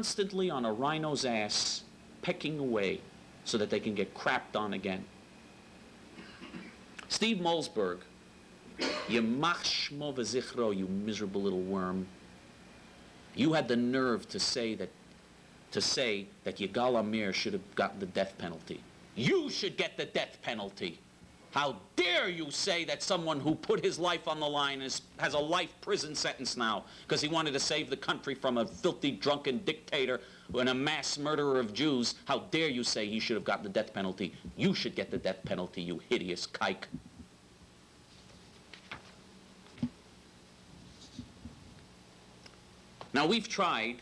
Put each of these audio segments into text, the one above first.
constantly on a rhino's ass, pecking away so that they can get crapped on again. Steve Molesberg, Yemach Shmo v'zichro, you miserable little worm. You had the nerve to say that Yigal Amir should have gotten the death penalty. You should get the death penalty. How dare you say that someone who put his life on the line has a life prison sentence now because he wanted to save the country from a filthy, drunken dictator and a mass murderer of Jews. How dare you say he should have gotten the death penalty? You should get the death penalty, you hideous kike. Now, we've tried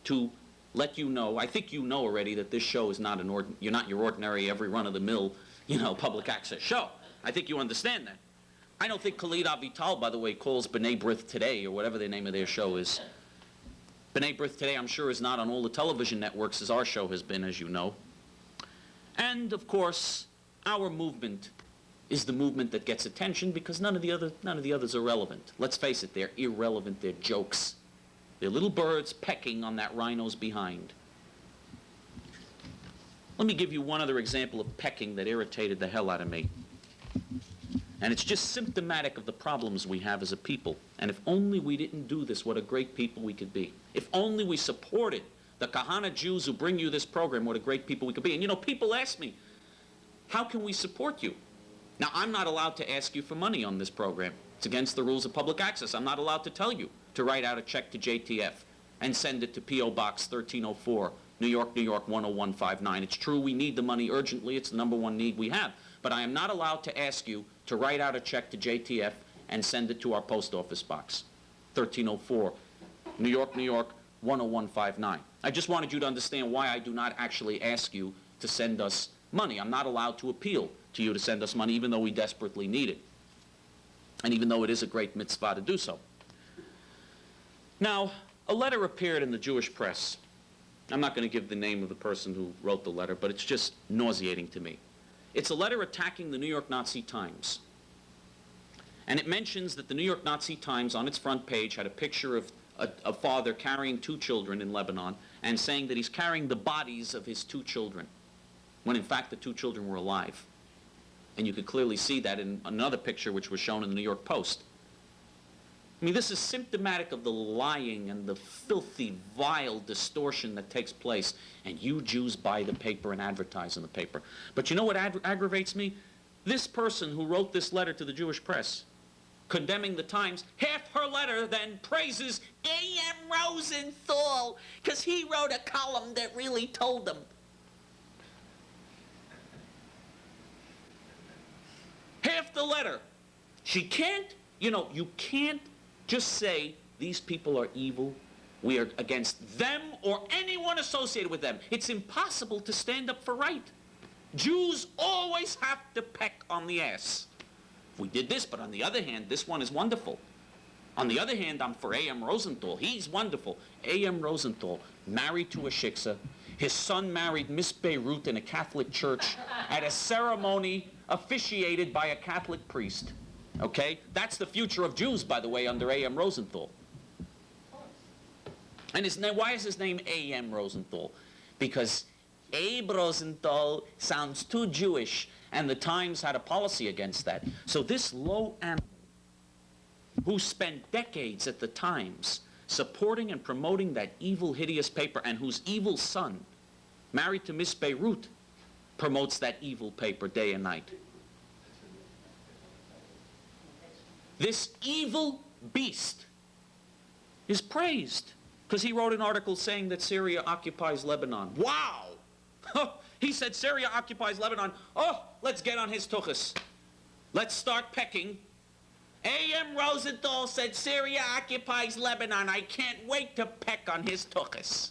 to let you know, I think you know already that this show is not you're not your ordinary, every run-of-the-mill, public access show. I think you understand that. I don't think Khalid Avital, by the way, calls B'nai B'rith Today, or whatever the name of their show is. B'nai B'rith Today, I'm sure, is not on all the television networks as our show has been, as you know. And, of course, our movement is the movement that gets attention because none of the others are relevant. Let's face it, they're irrelevant, they're jokes. They're little birds pecking on that rhino's behind. Let me give you one other example of pecking that irritated the hell out of me. And it's just symptomatic of the problems we have as a people. And if only we didn't do this, what a great people we could be. If only we supported the Kahane Jews who bring you this program, what a great people we could be. And people ask me, how can we support you? Now, I'm not allowed to ask you for money on this program. It's against the rules of public access. I'm not allowed to tell you to write out a check to JTF and send it to P.O. Box 1304, New York, New York 10159. It's true we need the money urgently. It's the #1 need we have. But I am not allowed to ask you to write out a check to JTF and send it to our post office box, 1304, New York, New York 10159. I just wanted you to understand why I do not actually ask you to send us money. I'm not allowed to appeal to you to send us money, even though we desperately need it. And even though it is a great mitzvah to do so. Now, a letter appeared in the Jewish press. I'm not going to give the name of the person who wrote the letter, but it's just nauseating to me. It's a letter attacking the New York Nazi Times. And it mentions that the New York Nazi Times on its front page had a picture of a father carrying 2 children in Lebanon and saying that he's carrying the bodies of his 2 children, when in fact the 2 children were alive. And you could clearly see that in another picture which was shown in the New York Post. I mean, this is symptomatic of the lying and the filthy, vile distortion that takes place. And you Jews buy the paper and advertise in the paper. But you know what aggravates me? This person who wrote this letter to the Jewish press, condemning the Times, half her letter then praises A.M. Rosenthal, because he wrote a column that really told them. Half the letter. She can't, you can't just say these people are evil, we are against them or anyone associated with them. It's impossible to stand up for right. Jews always have to peck on the ass. We did this, but on the other hand, this one is wonderful. On the other hand, I'm for A.M. Rosenthal. He's wonderful. A.M. Rosenthal, married to a shiksa. His son married Miss Beirut in a Catholic church at a ceremony officiated by a Catholic priest. Okay? That's the future of Jews, by the way, under A.M. Rosenthal. And why is his name A.M. Rosenthal? Because Abe Rosenthal sounds too Jewish, and the Times had a policy against that. So this low animal, who spent decades at the Times supporting and promoting that evil, hideous paper, and whose evil son, married to Miss Beirut, promotes that evil paper day and night. This evil beast is praised because he wrote an article saying that Syria occupies Lebanon. Wow! He said Syria occupies Lebanon. Oh, let's get on his tuchus. Let's start pecking. A.M. Rosenthal said Syria occupies Lebanon. I can't wait to peck on his tuchus.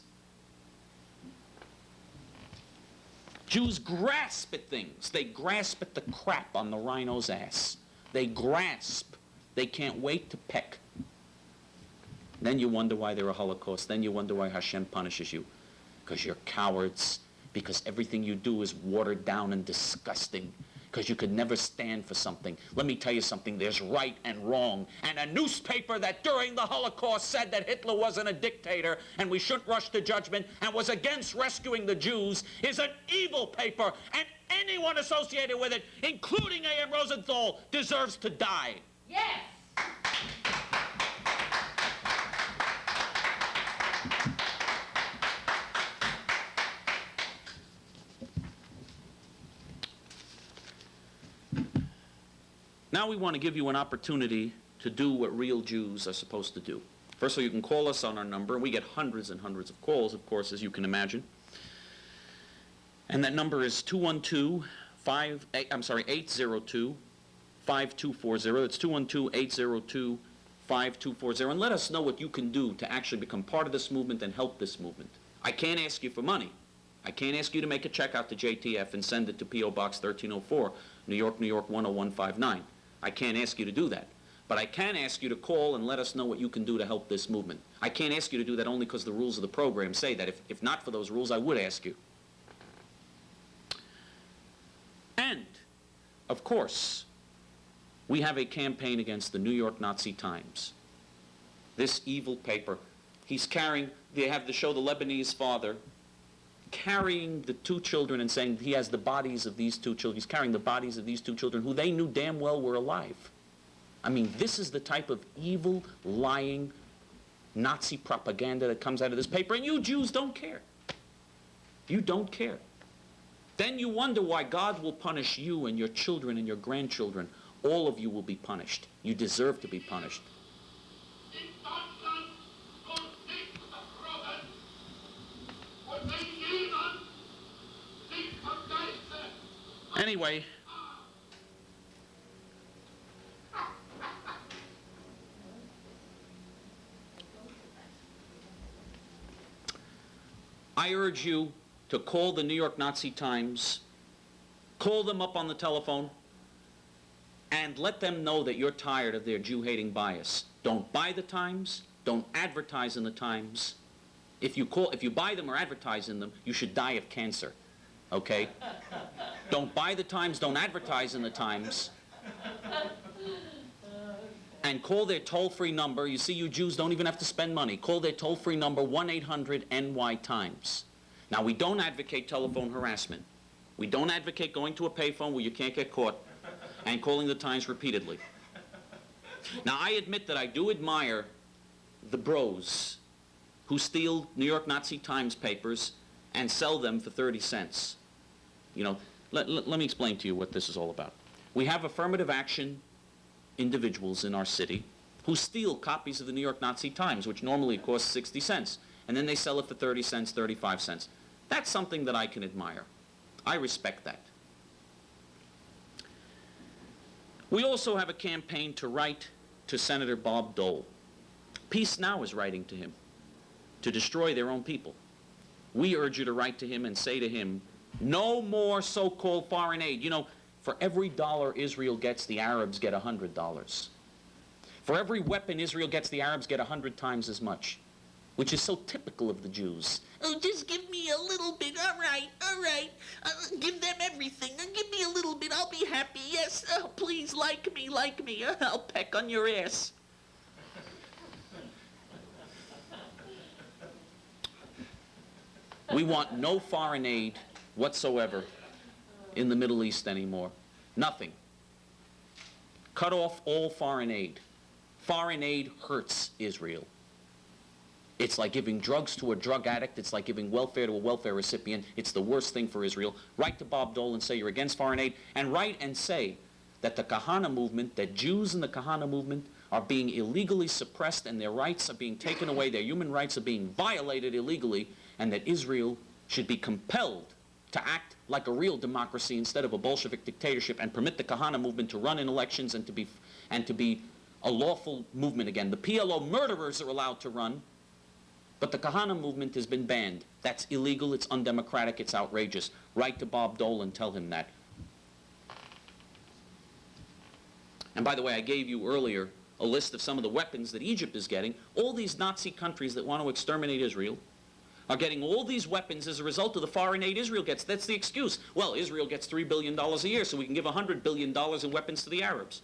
Jews grasp at things. They grasp at the crap on the rhino's ass. They grasp. They can't wait to peck. Then you wonder why there are Holocaust. Then you wonder why Hashem punishes you. Because you're cowards. Because everything you do is watered down and disgusting. because you could never stand for something. Let me tell you something, there's right and wrong. And a newspaper that during the Holocaust said that Hitler wasn't a dictator and we shouldn't rush to judgment and was against rescuing the Jews is an evil paper, and anyone associated with it, including A.M. Rosenthal, deserves to die. Yes! Now we want to give you an opportunity to do what real Jews are supposed to do. First of all, you can call us on our number. We get hundreds and hundreds of calls, of course, as you can imagine. And that number is 802-5240. That's 212-802-5240. And let us know what you can do to actually become part of this movement and help this movement. I can't ask you for money. I can't ask you to make a check out to JTF and send it to P.O. Box 1304, New York, New York 10159. I can't ask you to do that. But I can ask you to call and let us know what you can do to help this movement. I can't ask you to do that only because the rules of the program say that. If not for those rules, I would ask you. And, of course, we have a campaign against the New York Nazi Times. This evil paper. He's carrying, they have to show the Lebanese father carrying the two children and saying he has the bodies of these two children. He's carrying the bodies of these two children who they knew damn well were alive. I mean, this is the type of evil, lying, Nazi propaganda that comes out of this paper, and you Jews don't care. You don't care. Then you wonder why God will punish you and your children and your grandchildren. All of you will be punished. You deserve to be punished. Anyway, I urge you to call the New York Nazi Times, call them up on the telephone, and let them know that you're tired of their Jew-hating bias. Don't buy the Times, don't advertise in the Times. If you buy them or advertise in them, you should die of cancer, okay? Don't buy the Times, don't advertise in the Times. And call their toll-free number. You see, you Jews don't even have to spend money. Call their toll-free number, 1-800-NY-TIMES. Now, we don't advocate telephone harassment. We don't advocate going to a payphone where you can't get caught and calling the Times repeatedly. Now, I admit that I do admire the bros who steal New York Nazi Times papers and sell them for 30 cents. You know, let me explain to you what this is all about. We have affirmative action individuals in our city who steal copies of the New York Nazi Times, which normally costs 60 cents, and then they sell it for 30 cents, 35 cents. That's something that I can admire. I respect that. We also have a campaign to write to Senator Bob Dole. Peace Now is writing to him to destroy their own people. We urge you to write to him and say to him, no more so-called foreign aid. You know, for every dollar Israel gets, the Arabs get $100. For every weapon Israel gets, the Arabs get 100 times as much, which is so typical of the Jews. Oh, just give me a little bit. All right, all right. Give them everything. Give me a little bit. I'll be happy. Yes, oh, please, like me, like me. I'll peck on your ass. We want no foreign aid whatsoever in the Middle East anymore. Nothing. Cut off all foreign aid. Foreign aid hurts Israel. It's like giving drugs to a drug addict. It's like giving welfare to a welfare recipient. It's the worst thing for Israel. Write to Bob Dole and say you're against foreign aid, and write and say that the Kahane movement, that Jews in the Kahane movement are being illegally suppressed and their rights are being taken away, their human rights are being violated illegally, and that Israel should be compelled to act like a real democracy instead of a Bolshevik dictatorship and permit the Kahane movement to run in elections and to be a lawful movement again. The PLO murderers are allowed to run, but the Kahane movement has been banned. That's illegal, it's undemocratic, it's outrageous. Write to Bob Dole and tell him that. And by the way, I gave you earlier a list of some of the weapons that Egypt is getting. All these Nazi countries that want to exterminate Israel are getting all these weapons as a result of the foreign aid Israel gets. That's the excuse. Well, Israel gets $3 billion a year, so we can give $100 billion in weapons to the Arabs.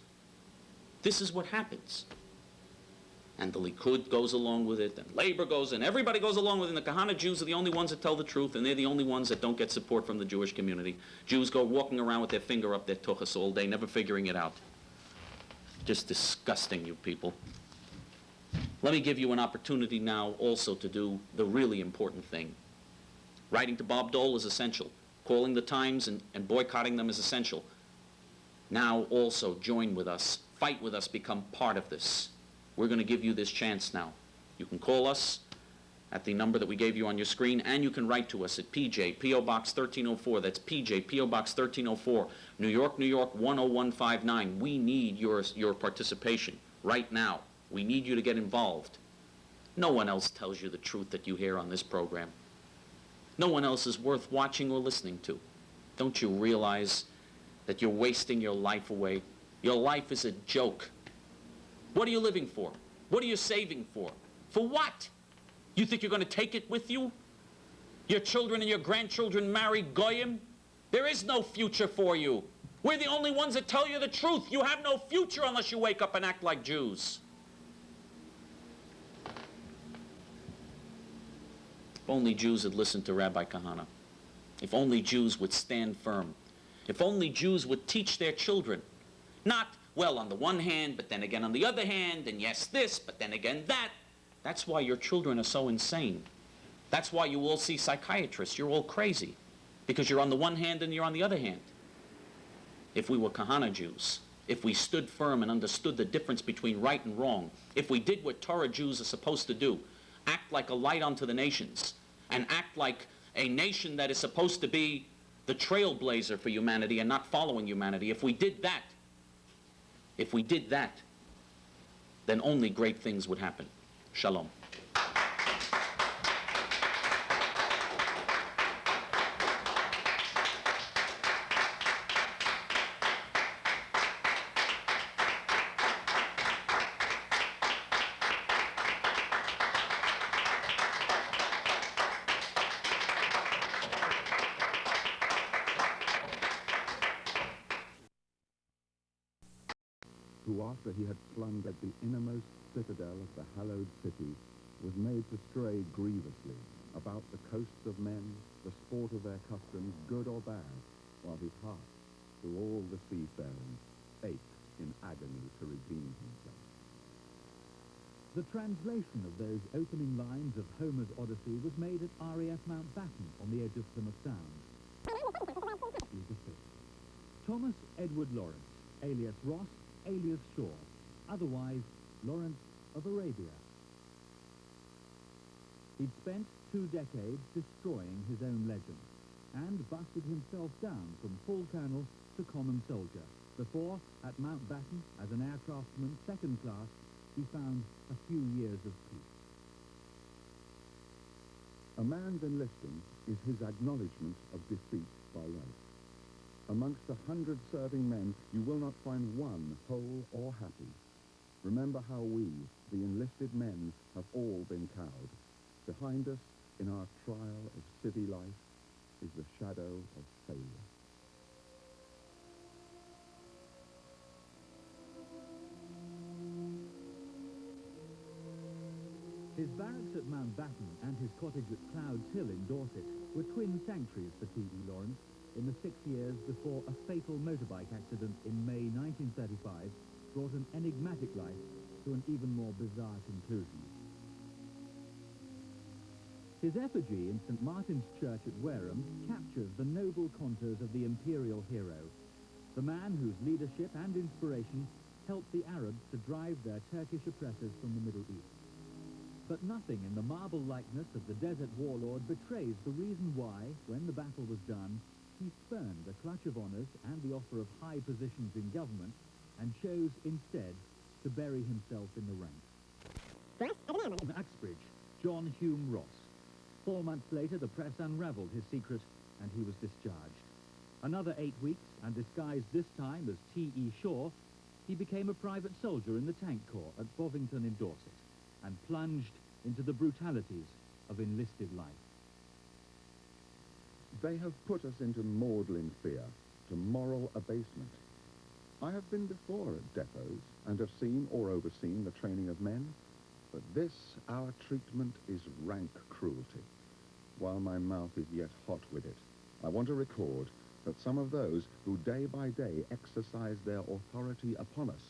This is what happens. And the Likud goes along with it, and Labor goes, and everybody goes along with it, and the Kahane Jews are the only ones that tell the truth, and they're the only ones that don't get support from the Jewish community. Jews go walking around with their finger up their tuchus all day, never figuring it out. Just disgusting, you people. Let me give you an opportunity now also to do the really important thing. Writing to Bob Dole is essential. Calling the Times and boycotting them is essential. Now also join with us, fight with us, become part of this. We're going to give you this chance now. You can call us at the number that we gave you on your screen, and you can write to us at PJ, P.O. Box 1304. That's PJ, P.O. Box 1304, New York, New York 10159. We need your participation right now. We need you to get involved. No one else tells you the truth that you hear on this program. No one else is worth watching or listening to. Don't you realize that you're wasting your life away? Your life is a joke. What are you living for? What are you saving for? For what? You think you're going to take it with you? Your children and your grandchildren marry goyim? There is no future for you. We're the only ones that tell you the truth. You have no future unless you wake up and act like Jews. If only Jews had listened to Rabbi Kahane. If only Jews would stand firm. If only Jews would teach their children. Not, well, on the one hand, but then again on the other hand, and yes this, but then again that. That's why your children are so insane. That's why you all see psychiatrists. You're all crazy. Because you're on the one hand and you're on the other hand. If we were Kahane Jews, if we stood firm and understood the difference between right and wrong, if we did what Torah Jews are supposed to do, act like a light unto the nations, and act like a nation that is supposed to be the trailblazer for humanity and not following humanity, if we did that, then only great things would happen. Shalom. Who, after he had plundered the innermost citadel of the hallowed city, was made to stray grievously about the coasts of men, the sport of their customs, good or bad, while his heart, through all the seafaring, ached in agony to redeem himself. The translation of those opening lines of Homer's Odyssey was made at RAF Mountbatten on the edge of Plymouth Sound. Thomas Edward Lawrence, alias Ross, alias Shaw, otherwise Lawrence of Arabia. He'd spent 2 decades destroying his own legend and busted himself down from full colonel to common soldier before, at Mountbatten, as an aircraftsman second class, he found a few years of peace. A man's enlisting is his acknowledgement of defeat by life. Amongst 100 serving men, you will not find one whole or happy. Remember how we, the enlisted men, have all been cowed. Behind us, in our trial of civvy life, is the shadow of failure. His barracks at Mountbatten and his cottage at Clouds Hill in Dorset were twin sanctuaries for T.E. Lawrence in the 6 years before a fatal motorbike accident in May 1935 brought an enigmatic life to an even more bizarre conclusion. His effigy in St. Martin's Church at Wareham captures the noble contours of the imperial hero, the man whose leadership and inspiration helped the Arabs to drive their Turkish oppressors from the Middle East. But nothing in the marble likeness of the desert warlord betrays the reason why, when the battle was done, he spurned the clutch of honours and the offer of high positions in government and chose instead to bury himself in the ranks. In Uxbridge, John Hume Ross. 4 months later, the press unravelled his secret and he was discharged. Another 8 weeks, and disguised this time as T.E. Shaw, he became a private soldier in the Tank Corps at Bovington in Dorset and plunged into the brutalities of enlisted life. They have put us into maudlin fear, to moral abasement. I have been before at depots and have seen or overseen the training of men, but this, our treatment, is rank cruelty. While my mouth is yet hot with it, I want to record that some of those who day by day exercise their authority upon us